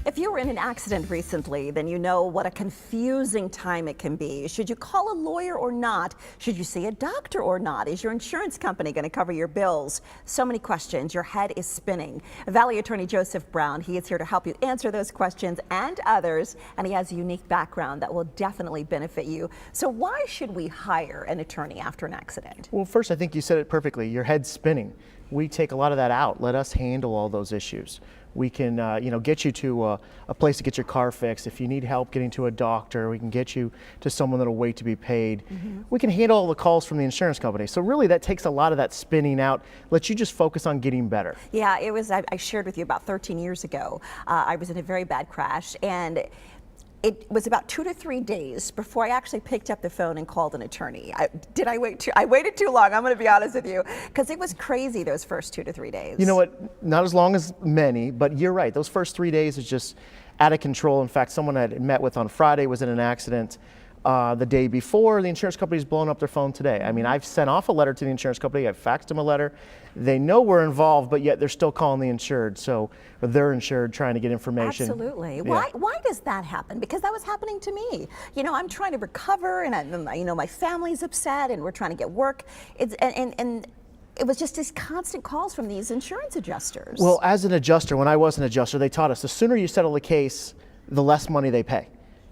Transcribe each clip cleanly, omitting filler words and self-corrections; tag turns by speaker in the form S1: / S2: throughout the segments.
S1: If you were in an accident recently, then you know what a confusing time it can be. Should you call a lawyer or not? Should you see a doctor or not? Is your insurance company going to cover your bills? So many questions. Your head is spinning. Valley attorney Joseph Brown, he is here to help you answer those questions and others, and he has a unique background that will definitely benefit you. So why should we hire an attorney after an accident?
S2: Well, first, I think you said it perfectly. Your head's spinning. We take a lot of that out. Let us handle all those issues. We can, get you to a place to get your car fixed. If you need help getting to a doctor, we can get you to someone that'll wait to be paid. We can handle all the calls from the insurance company. So really, that takes a lot of that spinning out. Let you just focus on getting better.
S1: Yeah, it was. I shared with you about 13 years ago. I was in a very bad crash, and it was about 2 to 3 days before I actually picked up the phone and called an attorney. I waited too long, I'm going to be honest with you, because it was crazy those first 2 to 3 days.
S2: You know what, not as long as many, but you're right. Those first 3 days is just out of control. In fact, someone I had met with on Friday was in an accident the day before. The insurance company's blown up their phone today. I mean, I've sent off a letter to the insurance company. I've faxed them a letter. They know we're involved, but yet they're still calling the insured. So they're insured trying to get information.
S1: Absolutely.
S2: Yeah.
S1: Why does that happen? Because that was happening to me. You know, I'm trying to recover, and my family's upset, and we're trying to get work. And it was just these constant calls from these insurance adjusters.
S2: Well, as an adjuster, when I was an adjuster, they taught us the sooner you settle a case, the less money they pay.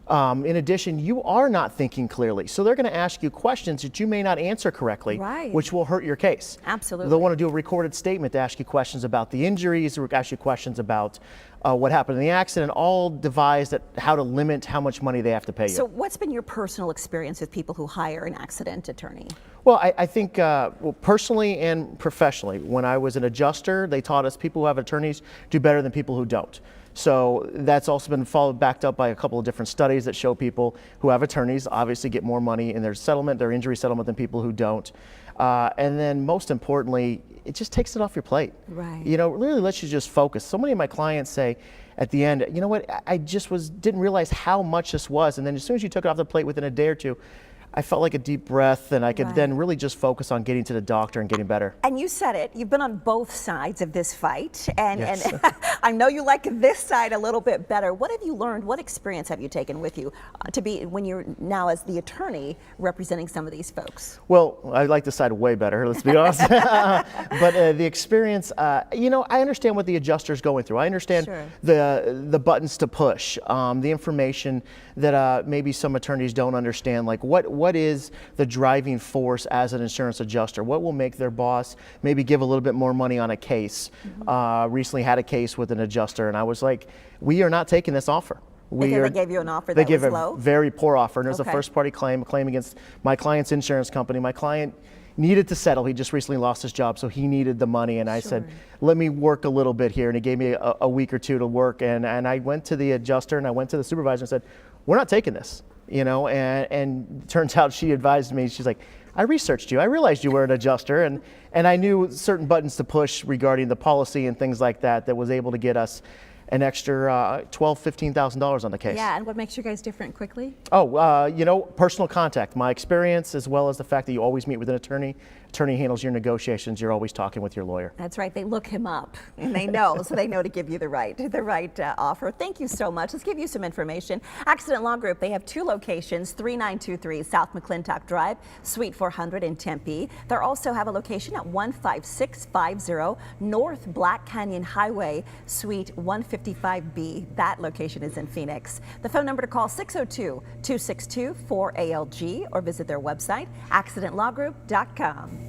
S2: In addition, you are not thinking clearly. So they're going to ask you questions that you may not answer correctly,
S1: right,
S2: which will hurt your case.
S1: Absolutely.
S2: They'll want to do a recorded statement to ask you questions about the injuries, or ask you questions about what happened in the accident, all devised at how to limit how much money they have to pay you.
S1: So what's been your personal experience with people who hire an accident attorney?
S2: Well, I think personally and professionally, when I was an adjuster, they taught us people who have attorneys do better than people who don't. So that's also been backed up by a couple of different studies that show people who have attorneys obviously get more money in their settlement, their injury settlement, than people who don't. And then most importantly, it just takes it off your plate.
S1: Right.
S2: You know, really lets you just focus. So many of my clients say at the end, you know what, I just didn't realize how much this was. And then as soon as you took it off the plate within a day or two, I felt like a deep breath, and I could then really just focus on getting to the doctor and getting better.
S1: And you said it, you've been on both sides of this fight, and
S2: Yes.
S1: I know you like this side a little bit better. What have you learned? What experience have you taken with you to be when you're now as the attorney representing some of these folks?
S2: Well, I like this side way better, let's be honest. But the experience, I understand what the adjuster's going through. I understand the buttons to push, the information that maybe some attorneys don't understand, like what is the driving force as an insurance adjuster? What will make their boss maybe give a little bit more money on a case? Recently had a case with an adjuster, and I was like, we are not taking this offer.
S1: They gave you an offer that
S2: They gave
S1: was low?
S2: a very poor offer, and it was a first-party claim, a claim against my client's insurance company. My client needed to settle. He just recently lost his job, so he needed the money, and I said, let me work a little bit here, and he gave me a week or two to work, and I went to the adjuster, and I went to the supervisor and said, we're not taking this. And turns out she advised me, she's like, I researched you. I realized you were an adjuster, and I knew certain buttons to push regarding the policy and things like that was able to get us an extra $12,000, $15,000 on the case.
S1: Yeah, and what makes you guys different quickly?
S2: Oh, personal contact, my experience, as well as the fact that you always meet with an attorney. Attorney handles your negotiations. You're always talking with your lawyer.
S1: That's right. They look him up, and they know, so they know to give you the right offer. Thank you so much. Let's give you some information. Accident Law Group, they have 2 locations, 3923 South McClintock Drive, Suite 400 in Tempe. They also have a location at 15650 North Black Canyon Highway, Suite 155B. That location is in Phoenix. The phone number to call, 602-262-4ALG, or visit their website, accidentlawgroup.com.